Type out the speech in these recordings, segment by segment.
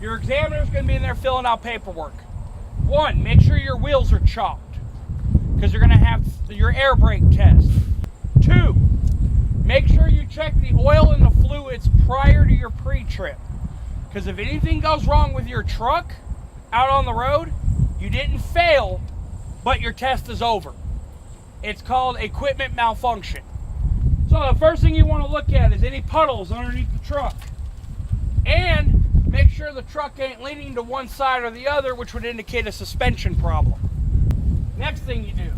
Your examiner's going to be in there filling out paperwork. 1, make sure your wheels are chopped, because you're going to have your air brake test. 2, make sure you check the oil and the fluids prior to your pre-trip, because if anything goes wrong with your truck out on the road, you didn't fail, but your test is over. It's called equipment malfunction. So the first thing you want to look at is any puddles underneath the truck, and make sure the truck ain't leaning to one side or the other, which would indicate a suspension problem. Next thing you do,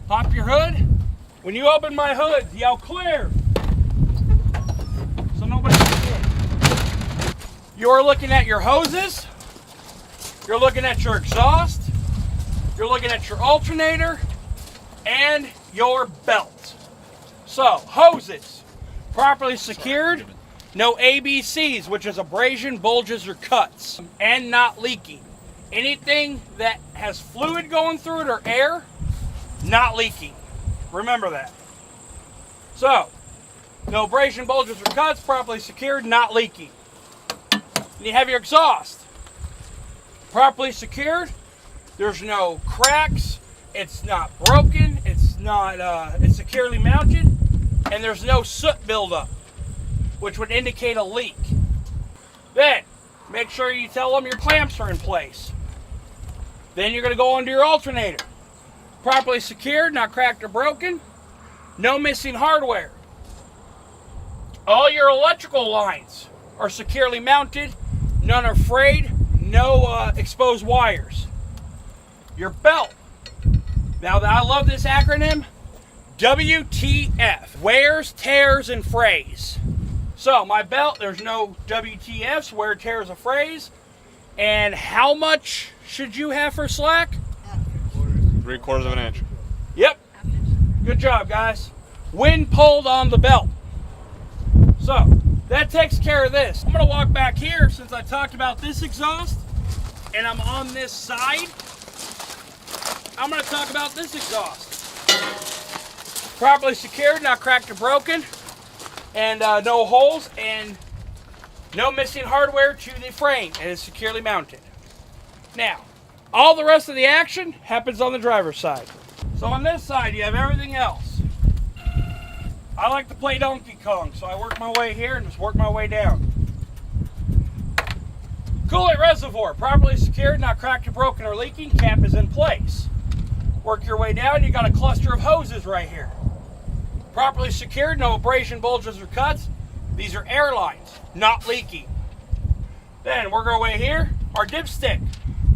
pop your hood. When you open my hood, yell clear, so nobody can see it. You're looking at your hoses, you're looking at your exhaust, you're looking at your alternator, and your belt. So, hoses, properly secured, no ABCs, which is abrasion, bulges, or cuts, and not leaking. Anything that has fluid going through it or air, not leaking. Remember that. So, no abrasion, bulges, or cuts, properly secured, not leaking. And you have your exhaust, properly secured. There's no cracks. It's not broken. It's securely mounted, and there's no soot buildup, which would indicate a leak. Then, make sure you tell them your clamps are in place. Then you're going to go onto your alternator. Properly secured, not cracked or broken. No missing hardware. All your electrical lines are securely mounted. None are frayed. No exposed wires. Your belt. Now, I love this acronym. WTF. Wears, tears, and frays. So, my belt, there's no WTFs, wear, tears, or frays. And how much should you have for slack? 3/4 of an inch. Yep. Good job, guys. Wind pulled on the belt. So, that takes care of this. I'm going to walk back here since I talked about this exhaust, and I'm on this side. I'm going to talk about this exhaust. Properly secured, not cracked or broken. And no holes, and no missing hardware to the frame. It is securely mounted. Now, all the rest of the action happens on the driver's side. So on this side, you have everything else. I like to play Donkey Kong, so I work my way here and just work my way down. Coolant reservoir, properly secured, not cracked or broken or leaking. Cap is in place. Work your way down, you got a cluster of hoses right here. Properly secured, no abrasion, bulges, or cuts. These are air lines, not leaking. Then work our way here, our dipstick.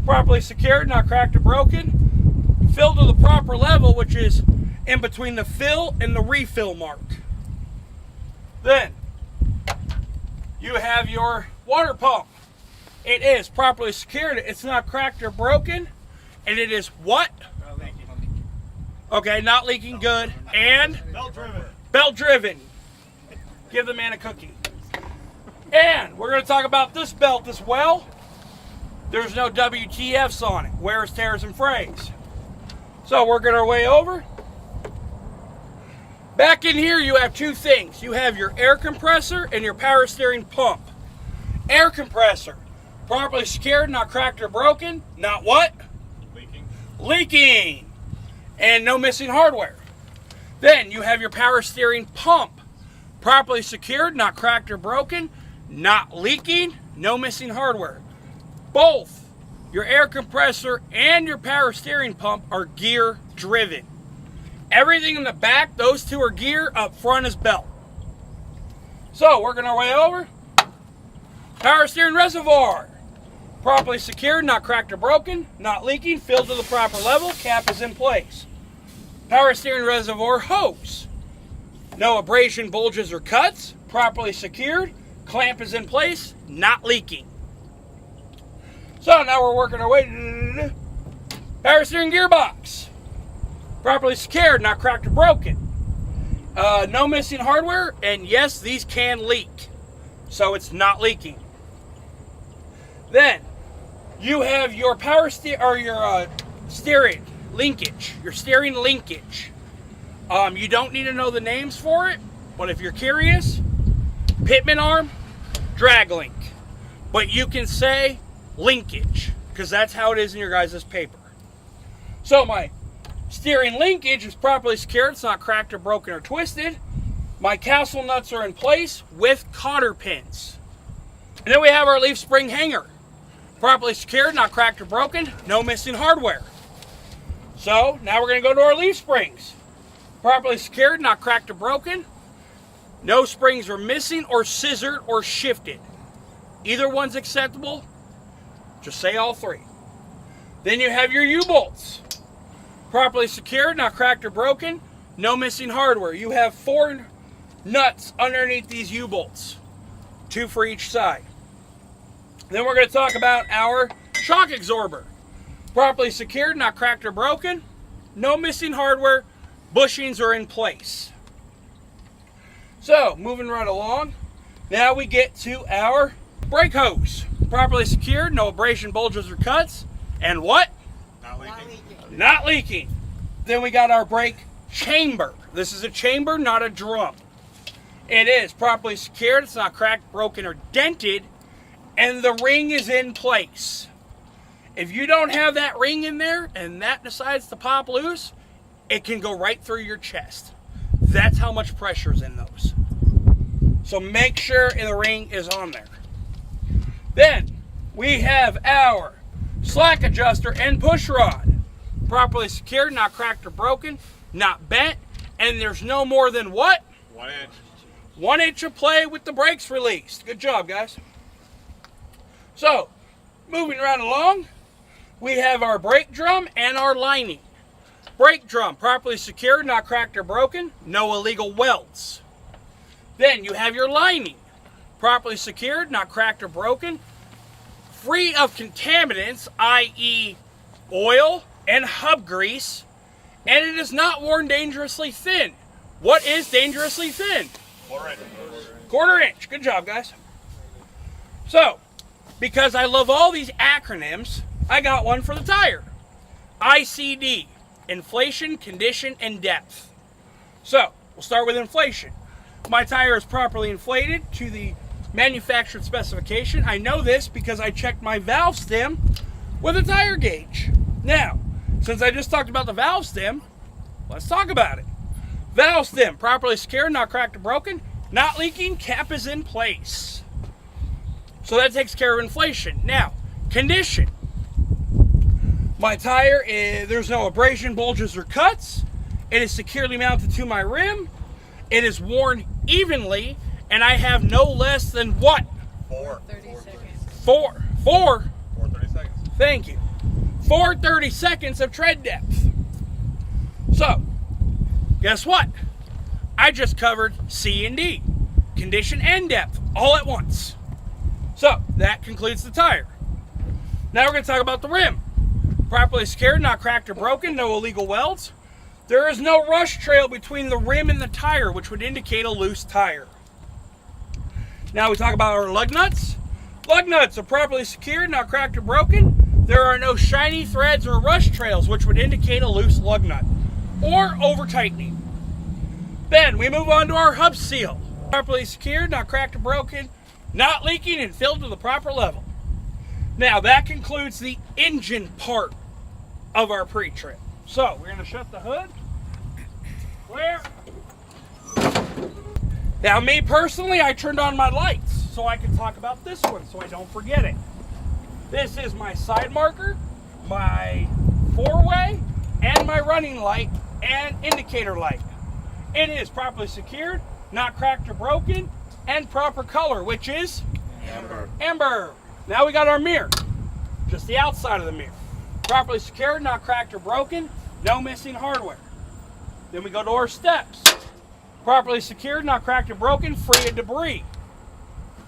Properly secured, not cracked or broken. Filled to the proper level, which is in between the fill and the refill mark. Then, you have your water pump. It is properly secured, it's not cracked or broken, and it is what? Not leaking. Okay, not leaking, good. And? Belt driven. Belt driven. Give the man a cookie. And we're going to talk about this belt as well. There's no WTFs on it. Wears, tears, and frays. So working our way over. Back in here you have two things. You have your air compressor and your power steering pump. Air compressor. Properly secured, not cracked or broken. Not what? Leaking. Leaking. And no missing hardware. Then you have your power steering pump. Properly secured, not cracked or broken. Not leaking, no missing hardware. Both your air compressor and your power steering pump are gear driven. Everything in the back, those two are gear, up front is belt. So, working our way over. Power steering reservoir. Properly secured, not cracked or broken, not leaking, filled to the proper level, cap is in place. Power steering reservoir hose. No abrasion, bulges, or cuts, properly secured, clamp is in place, not leaking. So now we're working our way. Power steering gearbox. Properly secured, not cracked or broken. No missing hardware, and yes, these can leak. So it's not leaking. Then you have your steering linkage. Your steering linkage. You don't need to know the names for it, but if you're curious, pitman arm, drag link. but you can say linkage, because that's how it is in your guys' paper. So my steering linkage is properly secured. It's not cracked or broken or twisted. My castle nuts are in place with cotter pins. And then we have our leaf spring hanger. Properly secured, not cracked or broken, no missing hardware. So now we're going to go to our leaf springs. Properly secured, not cracked or broken. No springs are missing or scissored or shifted. Either one's acceptable. Just say all three. Then you have your U-bolts. Properly secured, not cracked or broken. No missing hardware. You have 4 nuts underneath these U-bolts. 2 for each side. Then we're going to talk about our shock absorber. Properly secured, not cracked or broken. No missing hardware. Bushings are in place. So, moving right along, now we get to our brake hose. Properly secured, no abrasion, bulges, or cuts. And what? Not leaking. Not leaking. Then we got our brake chamber. This is a chamber, not a drum. It is properly secured. It's not cracked, broken, or dented. And the ring is in place. If you don't have that ring in there and that decides to pop loose, it can go right through your chest. That's how much pressure is in those. So make sure the ring is on there. Then we have our slack adjuster and push rod. Properly secured, not cracked or broken, not bent, and there's no more than what? 1 inch. 1 inch of play with the brakes released. Good job, guys. So, moving right along, we have our brake drum and our lining. Brake drum, properly secured, not cracked or broken, no illegal welds. Then you have your lining, properly secured, not cracked or broken, free of contaminants, i.e. oil and hub grease, and it is not worn dangerously thin. What is dangerously thin? 1/4 inch. 1/4 inch. Good job, guys. So, because I love all these acronyms, I got one for the tire. ICD. Inflation, condition, and depth. So, we'll start with inflation. My tire is properly inflated to the manufactured specification. I know this because I checked my valve stem with a tire gauge. Now, since I just talked about the valve stem, let's talk about it. Valve stem, properly secured, not cracked or broken, not leaking, cap is in place. So that takes care of inflation. Now, condition. My tire, there's no abrasion, bulges, or cuts. It is securely mounted to my rim. It is worn evenly, and I have no less than what? 30 seconds. 430 seconds. Thank you. 430 seconds of tread depth. So, guess what? I just covered C and D, condition and depth, all at once. So, that concludes the tire. Now we're going to talk about the rim. Properly secured, not cracked or broken, no illegal welds. There is no rush trail between the rim and the tire, which would indicate a loose tire. Now we talk about our lug nuts. Lug nuts are properly secured, not cracked or broken. There are no shiny threads or rush trails, which would indicate a loose lug nut or over tightening. Then we move on to our hub seal. Properly secured, not cracked or broken, not leaking, and filled to the proper level. Now that concludes the engine part of our pre-trip. So we're going to shut the hood. Clear. Now me personally, I turned on my lights so I can talk about this one so I don't forget it. This is my side marker, my 4-way, and my running light and indicator light. It is properly secured, not cracked or broken, and proper color, which is Amber. amber. Now we got our mirror, just the outside of the mirror. Properly secured, not cracked or broken, no missing hardware. Then we go to our steps. Properly secured, not cracked or broken, free of debris.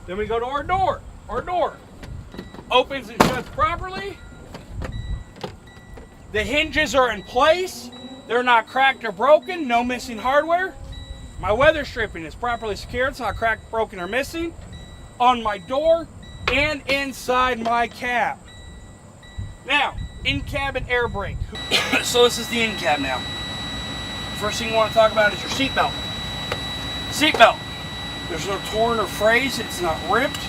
Then we go to our door. Our door opens and shuts properly. The hinges are in place. They're not cracked or broken, no missing hardware. My weather stripping is properly secured, it's not cracked, broken, or missing. On my door and inside my cab. Now, in-cabin air brake. So this is the in-cab now. First thing you want to talk about is your seatbelt. Seatbelt. There's no torn or frays, it's not ripped.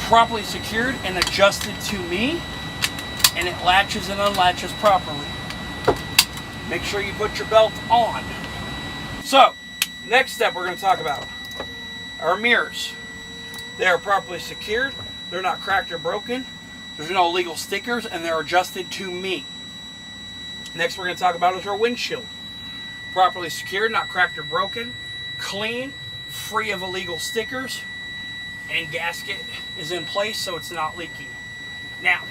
properly secured and adjusted to me, and it latches and unlatches properly. Make sure you put your belt on. So, next step we're going to talk about our mirrors. They are properly secured. They're not cracked or broken. There's no illegal stickers, and they're adjusted to me. Next we're going to talk about is our windshield. Properly secured, not cracked or broken. Clean, free of illegal stickers, and gasket is in place so it's not leaking. Now,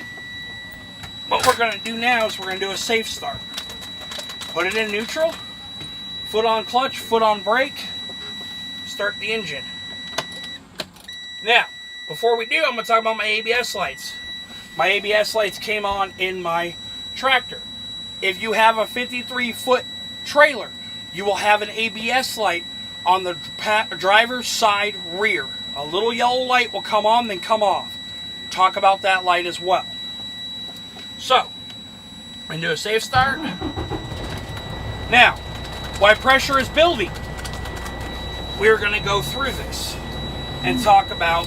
what we're going to do now is we're going to do a safe start. Put it in neutral, foot on clutch, foot on brake, start the engine. Now, before we do, I'm going to talk about my ABS lights. My ABS lights came on in my tractor. If you have a 53-foot trailer, you will have an ABS light on the driver's side rear. A little yellow light will come on, then come off. Talk about that light as well. So, I'm going to do a safe start. Now, while pressure is building, we're going to go through this and talk about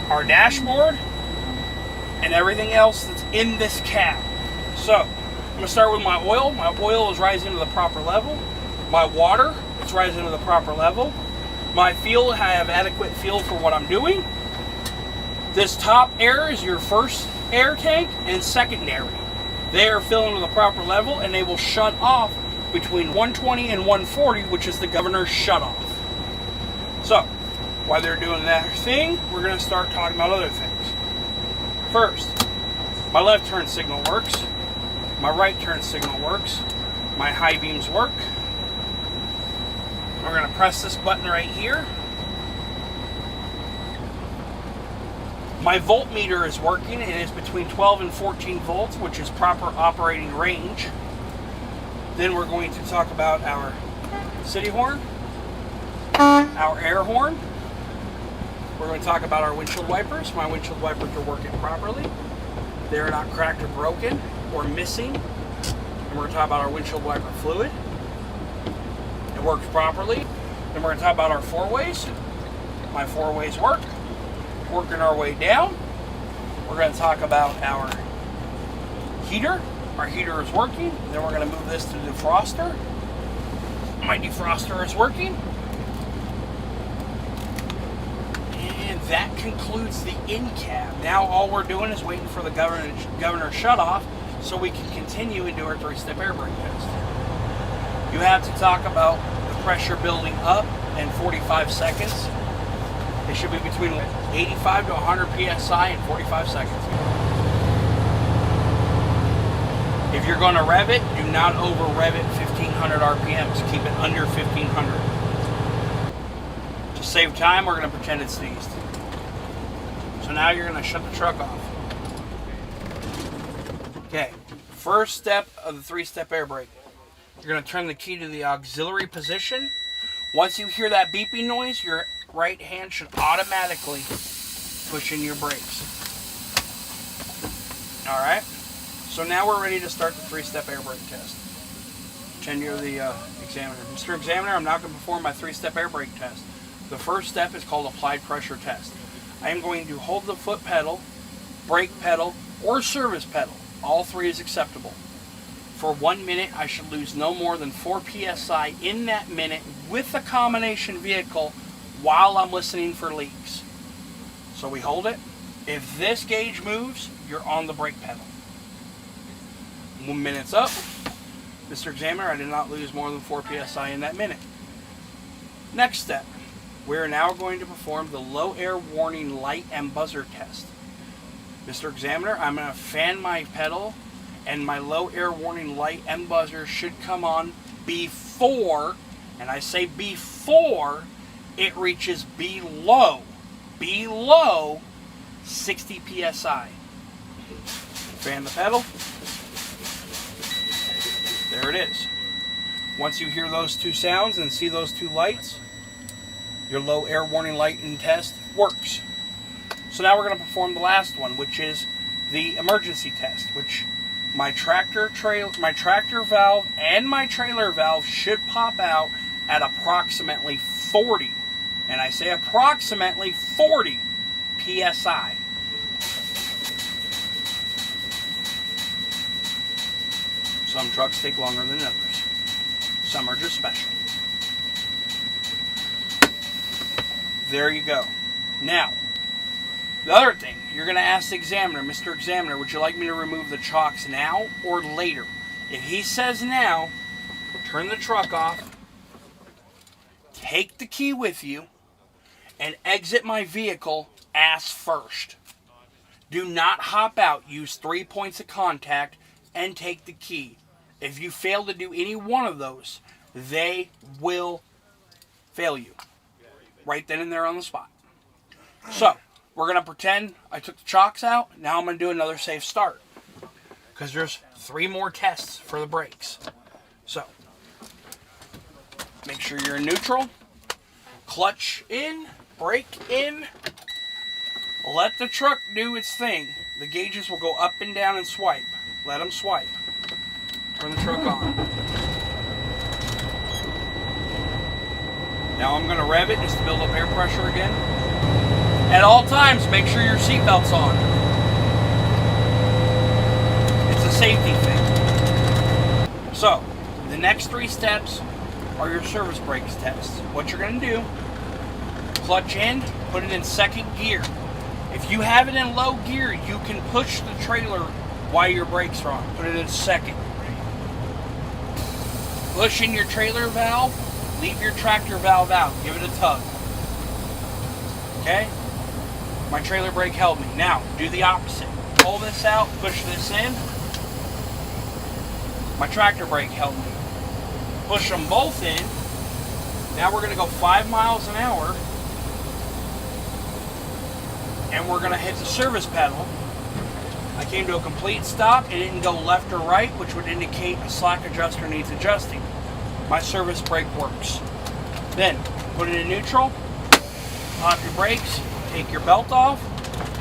our dashboard and everything else that's in this cab. So, I'm going to start with my oil. My oil is rising to the proper level. My water is rising to the proper level. My fuel, I have adequate fuel for what I'm doing. This top air is your first air tank and secondary. They are filling to the proper level, and they will shut off between 120 and 140, which is the governor's shutoff. So, while they're doing that thing, we're going to start talking about other things. First, my left turn signal works. My right turn signal works. My high beams work. We're going to press this button right here. My voltmeter is working. It is between 12 and 14 volts, which is proper operating range. Then we're going to talk about our city horn, our air horn. We're going to talk about our windshield wipers. My windshield wipers are working properly. They're not cracked or broken or missing. And we're going to talk about our windshield wiper fluid. It works properly. Then we're going to talk about our four-ways. My four-ways work. Working our way down. We're going to talk about our heater. Our heater is working. Then we're going to move this to the defroster. My defroster is working. And that concludes the in-cab. Now all we're doing is waiting for the governor shut-off so we can continue and do our three-step air brake test. You have to talk about the pressure building up in 45 seconds. It should be between 85 to 100 psi in 45 seconds. If you're going to rev it, do not over rev it 1500 RPMs. Keep it under 1500. To save time, we're going to pretend it sneezed. So now you're going to shut the truck off. Okay, first step of the three-step air brake. You're going to turn the key to the auxiliary position. Once you hear that beeping noise, your right hand should automatically push in your brakes. All right. So now we're ready to start the three-step air brake test. Pretend you're the examiner. Mr. Examiner, I'm now going to perform my three-step air brake test. The first step is called applied pressure test. I am going to hold the foot pedal, brake pedal, or service pedal. All three is acceptable. For 1 minute, I should lose no more than 4 psi in that minute with the combination vehicle while I'm listening for leaks. So we hold it. If this gauge moves, you're on the brake pedal. 1 minute's up. Mr. Examiner, I did not lose more than 4 psi in that minute. Next step, we're now going to perform the low air warning light and buzzer test. Mr. Examiner, I'm going to fan my pedal, and my low air warning light and buzzer should come on before, and I say before, it reaches below 60 psi. Fan the pedal. There it is. Once you hear those two sounds and see those two lights, your low air warning light and test works. So now we're going to perform the last one, which is the emergency test, which my tractor valve and my trailer valve should pop out at approximately 40, and I say approximately 40 psi. Some trucks take longer than others. Some are just special. There you go. Now, the other thing, you're going to ask the examiner, Mr. Examiner, would you like me to remove the chocks now or later? If he says now, turn the truck off, take the key with you, and exit my vehicle ass first. Do not hop out. Use 3 points of contact and take the key. If you fail to do any one of those, they will fail you. Right then and there on the spot. So, we're going to pretend I took the chocks out. Now I'm going to do another safe start. Because there's 3 more tests for the brakes. So, make sure you're in neutral. Clutch in. Brake in. Let the truck do its thing. The gauges will go up and down and swipe. Let them swipe. Turn the truck on. Now I'm going to rev it just to build up air pressure again. At all times, make sure your seatbelt's on. It's a safety thing. So, the next 3 steps are your service brakes tests. What you're going to do, clutch in, put it in 2nd gear. If you have it in low gear, you can push the trailer while your brakes are on. Put it in 2nd. Push in your trailer valve. Leave your tractor valve out. Give it a tug. Okay? My trailer brake held me. Now, do the opposite. Pull this out, push this in. My tractor brake held me. Push them both in. Now we're going to go 5 miles an hour. And we're going to hit the service pedal. I came to a complete stop. It didn't go left or right, which would indicate a slack adjuster needs adjusting. My service brake works. Then, put it in neutral, pop your brakes, take your belt off,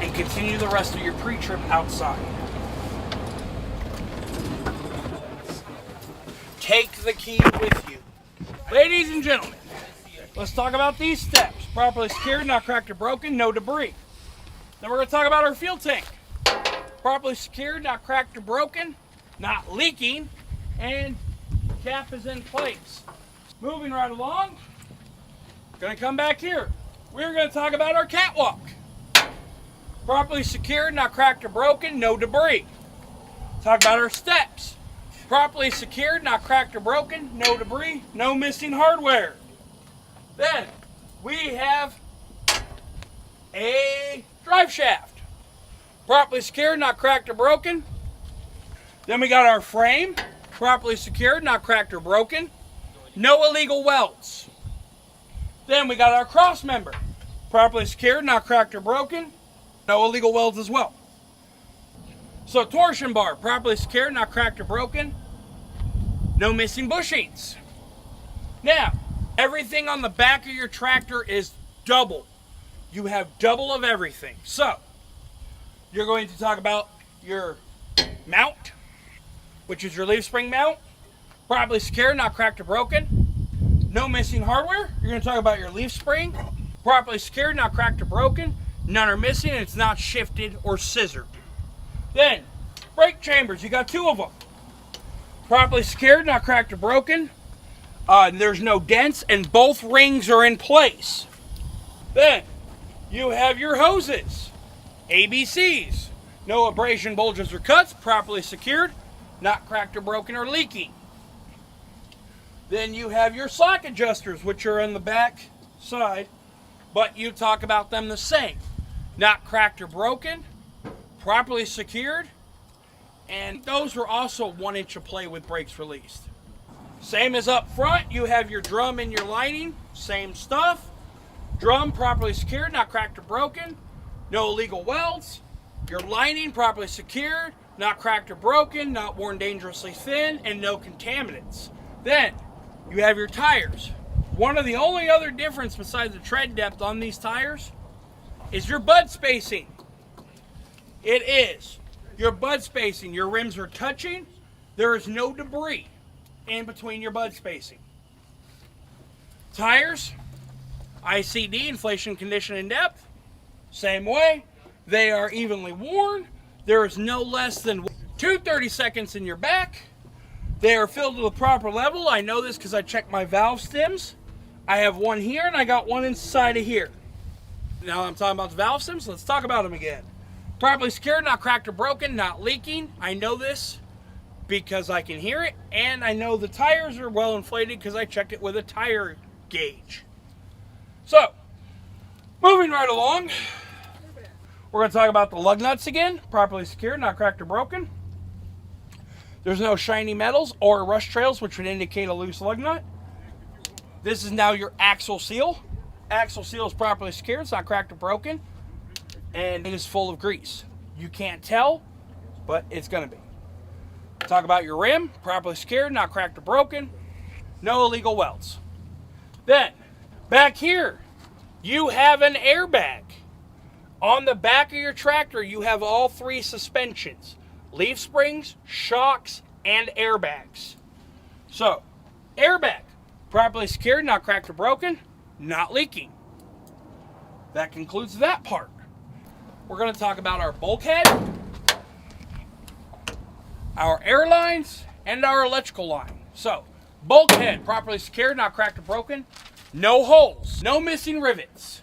and continue the rest of your pre-trip outside. Take the key with you. Ladies and gentlemen, let's talk about these steps. Properly secured, not cracked or broken, no debris. Then we're going to talk about our fuel tank. Properly secured, not cracked or broken, not leaking, and cap is in place. Moving right along, going to come back here. We're going to talk about our catwalk. Properly secured, not cracked or broken, no debris. Talk about our steps. Properly secured, not cracked or broken, no debris, no missing hardware. Then we have a drive shaft. Properly secured, not cracked or broken. Then we got our frame. Properly secured, not cracked or broken. No illegal welds. Then we got our cross member. Properly secured, not cracked or broken. No illegal welds as well. So torsion bar, properly secured, not cracked or broken. No missing bushings. Now, everything on the back of your tractor is double. You have double of everything. So, you're going to talk about your mount, which is your leaf spring mount. Properly secured, not cracked or broken. No missing hardware. You're going to talk about your leaf spring. Properly secured, not cracked or broken. None are missing, and it's not shifted or scissored. Then, brake chambers. You got 2 of them. Properly secured, not cracked or broken. There's no dents, and both rings are in place. Then, you have your hoses. ABCs. No abrasion, bulges, or cuts. Properly secured, not cracked or broken or leaking. Then you have your slack adjusters, which are on the back side, but you talk about them the same. Not cracked or broken, properly secured, and those are also 1 inch of play with brakes released. Same as up front, you have your drum and your lining, same stuff. Drum properly secured, not cracked or broken, no illegal welds. Your lining properly secured, not cracked or broken, not worn dangerously thin, and no contaminants. Then, you have your tires. One of the only other difference besides the tread depth on these tires is your bud spacing. It is. Your bud spacing. Your rims are touching. There is no debris in between your bud spacing. Tires, ICD, inflation, condition, and depth. Same way. They are evenly worn. There is no less than 2 30 seconds in your back. They are filled to the proper level. I know this because I checked my valve stems. I have one here and I got one inside of here. Now I'm talking about the valve stems. Let's talk about them again. Properly secured, not cracked or broken, not leaking. I know this because I can hear it, and I know the tires are well inflated because I checked it with a tire gauge. So, moving right along, we're going to talk about the lug nuts again. Properly secured, not cracked or broken. There's no shiny metals or rust trails, which would indicate a loose lug nut. This is now your axle seal. Axle seal is properly secured, it's not cracked or broken, and it is full of grease. You can't tell, but it's going to be. Talk about your rim, properly secured, not cracked or broken, no illegal welds. Then, back here, you have an airbag. On the back of your tractor, you have all three suspensions: leaf springs, shocks, and airbags. So, airbag, properly secured, not cracked or broken, not leaking. That concludes that part. We're going to talk about our bulkhead, our air lines, and our electrical line. So, bulkhead, properly secured, not cracked or broken, no holes, no missing rivets.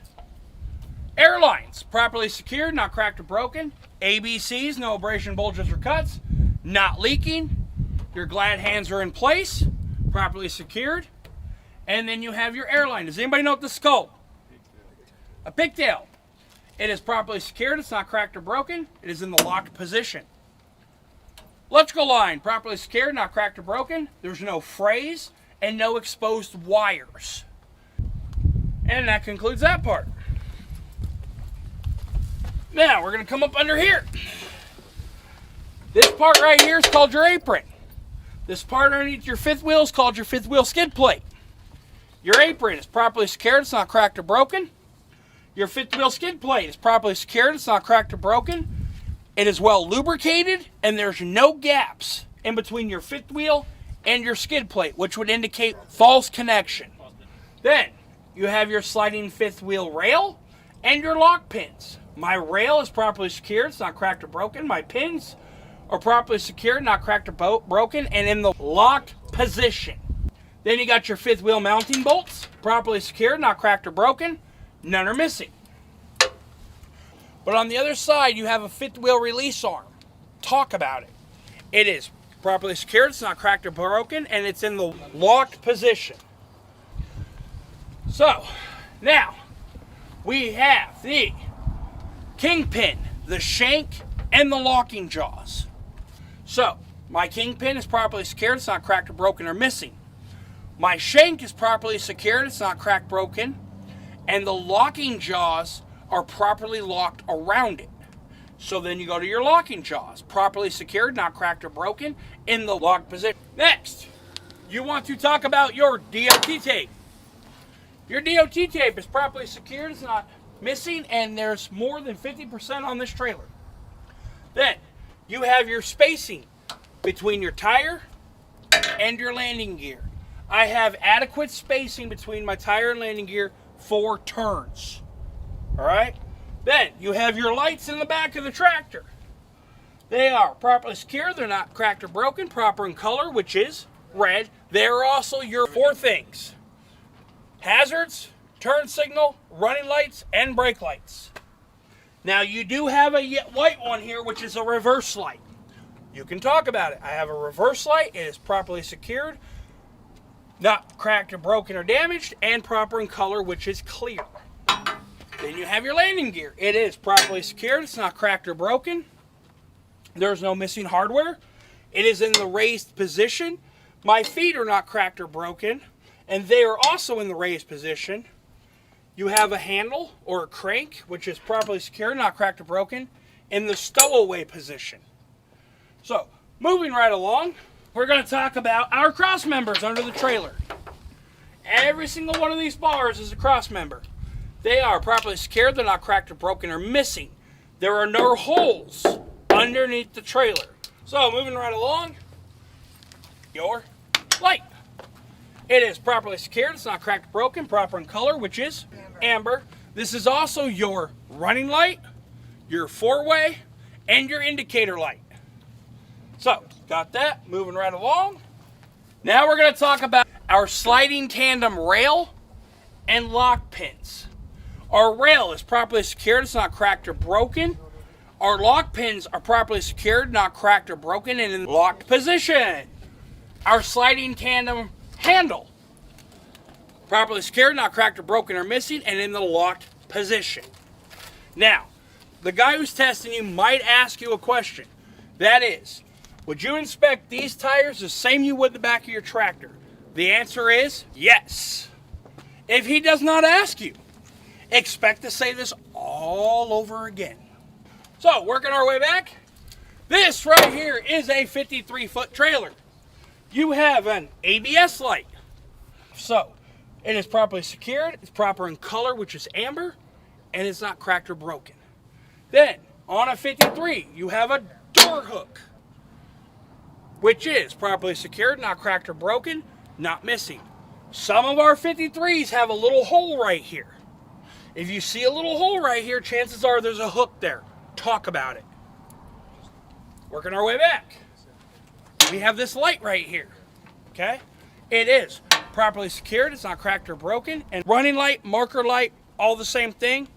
Air lines, properly secured, not cracked or broken, ABCs, no abrasion, bulges, or cuts, not leaking. Your glad hands are in place, properly secured. And then you have your air line. Does anybody know what this is called? A pigtail. It is properly secured, it's not cracked or broken, it is in the locked position. Electrical line, properly secured, not cracked or broken, there's no frays and no exposed wires. And that concludes that part. Now, we're going to come up under here. This part right here is called your apron. This part underneath your fifth wheel is called your fifth wheel skid plate. Your apron is properly secured, it's not cracked or broken. Your fifth wheel skid plate is properly secured, it's not cracked or broken. It is well lubricated, and there's no gaps in between your fifth wheel and your skid plate, which would indicate false connection. Then, you have your sliding fifth wheel rail and your lock pins. My rail is properly secured, it's not cracked or broken. My pins are properly secured, not cracked or broken, and in the locked position. Then you got your fifth wheel mounting bolts, properly secured, not cracked or broken. None are missing. But on the other side, you have a fifth wheel release arm. Talk about it. It is properly secured, it's not cracked or broken, and it's in the locked position. So, now, we have the kingpin, the shank, and the locking jaws. So, my kingpin is properly secured, it's not cracked or broken or missing. My shank is properly secured, it's not cracked, broken, and the locking jaws are properly locked around it. So then you go to your locking jaws, properly secured, not cracked or broken, in the locked position. Next, you want to talk about your DOT tape. Your DOT tape is properly secured, it's not missing, and there's more than 50% on this trailer. Then, you have your spacing between your tire and your landing gear. I have adequate spacing between my tire and landing gear for turns. Alright? Then, you have your lights in the back of the tractor. They are properly secured, they're not cracked or broken, proper in color, which is red. They are also your four things: hazards, turn signal, running lights, and brake lights. Now, you do have a white one here, which is a reverse light. You can talk about it. I have a reverse light. It is properly secured, not cracked or broken or damaged, and proper in color, which is clear. Then you have your landing gear. It is properly secured. It's not cracked or broken. There's no missing hardware. It is in the raised position. My feet are not cracked or broken, and they are also in the raised position. You have a handle or a crank, which is properly secured, not cracked or broken, in the stowaway position. So, moving right along, we're going to talk about our cross members under the trailer. Every single one of these bars is a cross member. They are properly secured, they're not cracked or broken or missing. There are no holes underneath the trailer. So, moving right along, your light. It is properly secured, it's not cracked or broken, proper in color, which is amber. This is also your running light, your four-way, and your indicator light. So, got that. Moving right along, Now we're going to talk about our sliding tandem rail and lock pins. Our rail is properly secured, it's not cracked or broken. Our lock pins are properly secured, not cracked or broken, and in locked position. Our sliding tandem handle, properly secured, not cracked or broken or missing, and in the locked position. Now, the guy who's testing you might ask you a question. That is, would you inspect these tires the same you would the back of your tractor? The answer is yes. If he does not ask you, expect to say this all over again. So, working our way back, this right here is a 53-foot trailer. You have an ABS light. So, it is properly secured, it's proper in color, which is amber, and it's not cracked or broken. Then, on a 53, you have a door hook, which is properly secured, not cracked or broken, not missing. Some of our 53s have a little hole right here. If you see a little hole right here, chances are there's a hook there. Talk about it. Working our way back. We have this light right here. Okay? It is properly secured, it's not cracked or broken. And running light, marker light, all the same thing.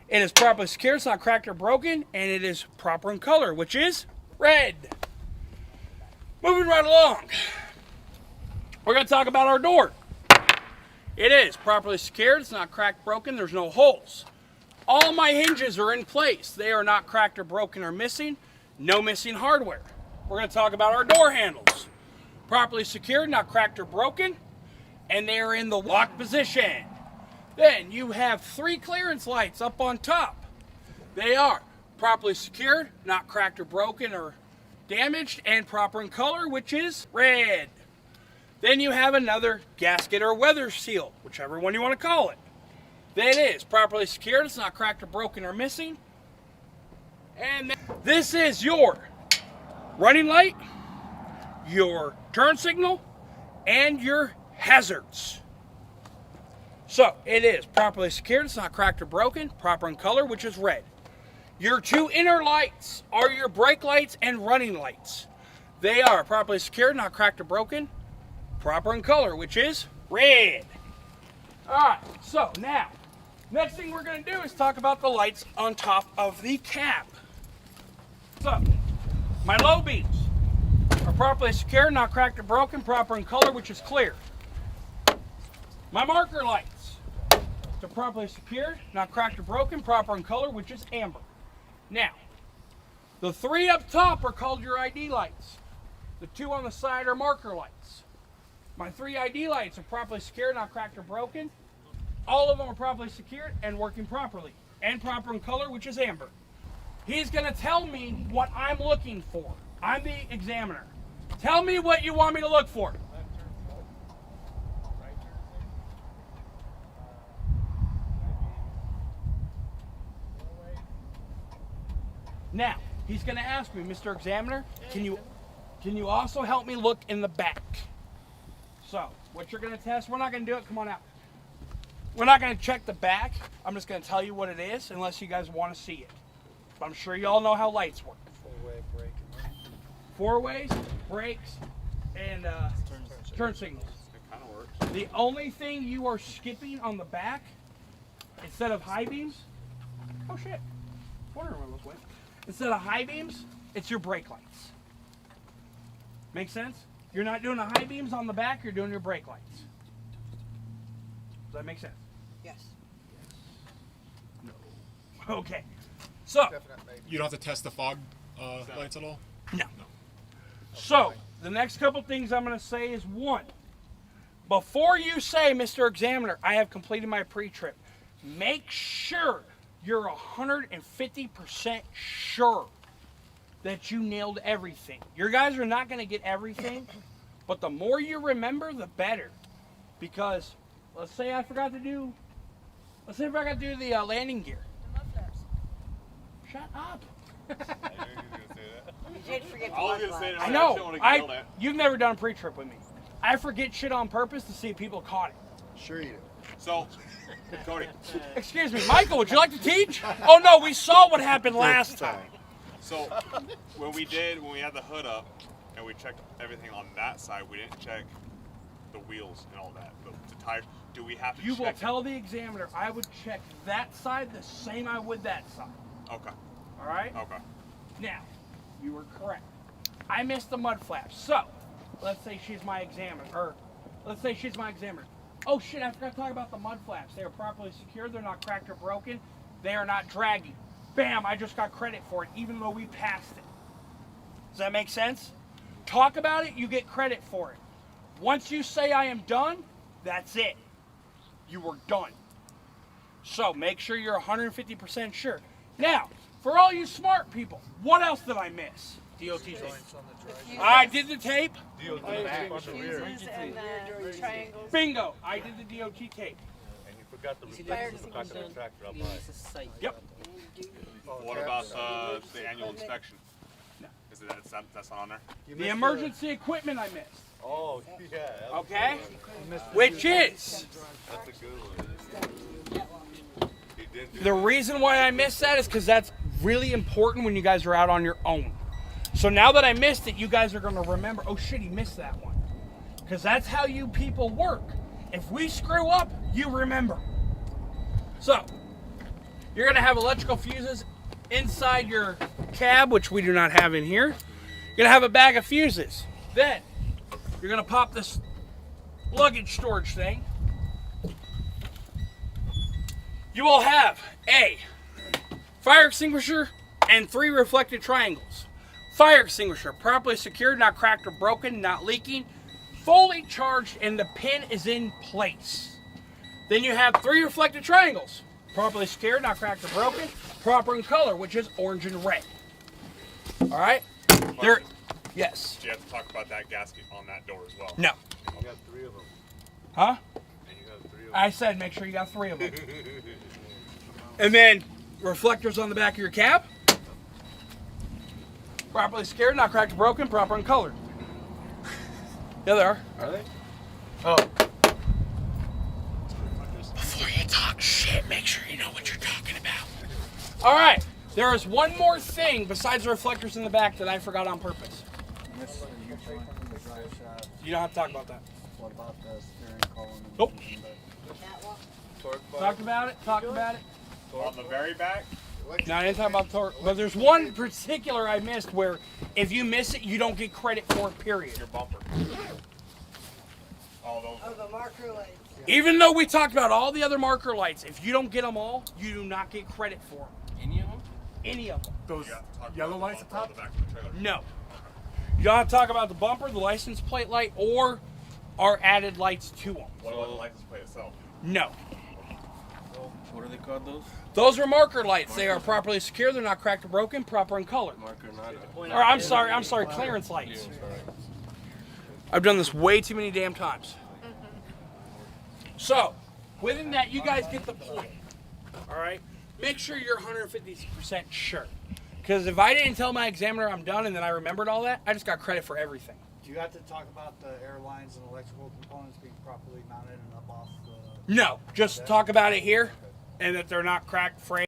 It is properly secured, it's not cracked or broken, and it is proper in color, which is red. Moving right along. We're going to talk about our door. It is properly secured, it's not cracked, broken, there's no holes. All my hinges are in place. They are not cracked or broken or missing. No missing hardware. We're going to talk about our door handles. Properly secured, not cracked or broken, and they are in the lock position. Then you have 3 clearance lights up on top. They are properly secured, not cracked or broken or damaged, and proper in color, which is red. Then you have another gasket or weather seal, whichever one you want to call it. That is properly secured, it's not cracked or broken or missing. And this is your running light, your turn signal, and your hazards. So it is properly secured, it's not cracked or broken, proper in color, which is red. Your 2 inner lights are your brake lights and running lights. They are properly secured, not cracked or broken, proper in color, which is red. Alright, so now, next thing we're going to do is talk about the lights on top of the cab. So, my low beams are properly secured, not cracked or broken, proper in color, which is clear. My marker lights are properly secured, not cracked or broken, proper in color, which is amber. Now, the 3 up top are called your ID lights. The 2 on the side are marker lights. My 3 ID lights are properly secured, not cracked or broken. All of them are properly secured and working properly, and proper in color, which is amber. He's going to tell me what I'm looking for. I'm the examiner. Tell me what you want me to look for. Now, he's going to ask me, Mr. Examiner, can you also help me look in the back? So, what you're going to test, we're not going to do it, come on out. We're not going to check the back. I'm just going to tell you what it is, unless you guys want to see it. But I'm sure you all know how lights work. 4-way brake and 4-ways, brakes, and turn signals. It kind of works. The only thing you are skipping on the back, instead of high beams, oh shit, wondering where those went. Instead of high beams, it's your brake lights. Make sense? You're not doing the high beams on the back, you're doing your brake lights. Does that make sense? Yes. No. Okay. So, you don't have to test the fog lights at all? no. So, the next couple things I'm going to say is 1. Before you say, Mr. Examiner, I have completed my pre-trip, make sure you're 150% sure that you nailed everything. Your guys are not going to get everything, but the more you remember, the better. Because, let's say I forgot to do the landing gear. Shut up. You did forget the I was left gonna say line. that. I know. You've never done a pre-trip with me. I forget shit on purpose to see if people caught it. Sure you do. So, Cody. Excuse me, Michael, would you like to teach? Oh no, we saw what happened last time. So, when we had the hood up and we checked everything on that side, we didn't check the wheels and all that. The tires. Do we have to? You will check tell the examiner I would check that side the same I would that side. Okay. All right. Okay. Now, you were correct. I missed the mud flaps. So, let's say she's my examiner, Oh shit, I forgot to talk about the mud flaps. They are properly secured. They're not cracked or broken. They are not dragging. Bam, I just got credit for it, even though we passed it. Does that make sense? Talk about it, you get credit for it. Once you say I am done, that's it. You were done. So make sure you're 150% sure. Now, for all you smart people, what else did I miss? DOT tape. I did the tape. Fuses and the triangles. Bingo, I did the DOT tape. And you forgot the reflectors in the back of the tractor up high. Yep. What about the annual inspection? No. Is it that's not on there? The emergency equipment I missed. Oh, yeah. Okay? Which is, That's a good one. He didn't do the reason why I missed that is because that's really important when you guys are out on your own. So now that I missed it, you guys are going to remember, oh shit, he missed that one. Because that's how you people work. If we screw up, you remember. So, you're going to have electrical fuses inside your cab, which we do not have in here. You're going to have a bag of fuses. Then, you're going to pop this luggage storage thing. You will have a fire extinguisher and 3 reflected triangles. Fire extinguisher, properly secured, not cracked or broken, not leaking, fully charged, and the pin is in place. Then you have 3 reflected triangles, properly secured, not cracked or broken, proper in color, which is orange and red. All right? There. Yes. Do you have to talk about that gasket on that door as well? No. You got 3 of them. Huh? And you got 3 of them. I said make sure you got 3 of them. And then reflectors on the back of your cab. Properly secured, not cracked or broken, proper in color. Yeah, they are. Are they? Oh. Before you talk shit, make sure you know what you're talking about. All right. There is one more thing besides the reflectors in the back that I forgot on purpose. You don't have to talk about that. What about the steering column? Nope. Torque bar. Talked about it. Talked about it. On the very back. No, I didn't talk about torque. But there's one particular I missed where if you miss it, you don't get credit for it, period. Your bumper. All those. Oh, the marker lights. Even though we talked about all the other marker lights, if you don't get them all, you do not get credit for them. Any of them? Any of them. Those You got to talk yellow about lights the at bumper top? on the back of the trailer. No. You don't have to talk about the bumper, the license plate light, or our added lights to them. What about the license plate itself? No. What are they called, those? Those are marker lights. They are properly secure. They're not cracked or broken. Proper in color. Marker not. Or I'm sorry, clearance lights. I've done this way too many damn times. So, within that, you guys get the point. All right? Make sure you're 150% sure. Because if I didn't tell my examiner I'm done and then I remembered all that, I just got credit for everything. Do you have to talk about the airlines and electrical components being properly mounted and up off the... No, just talk about it here and that they're not cracked, frayed.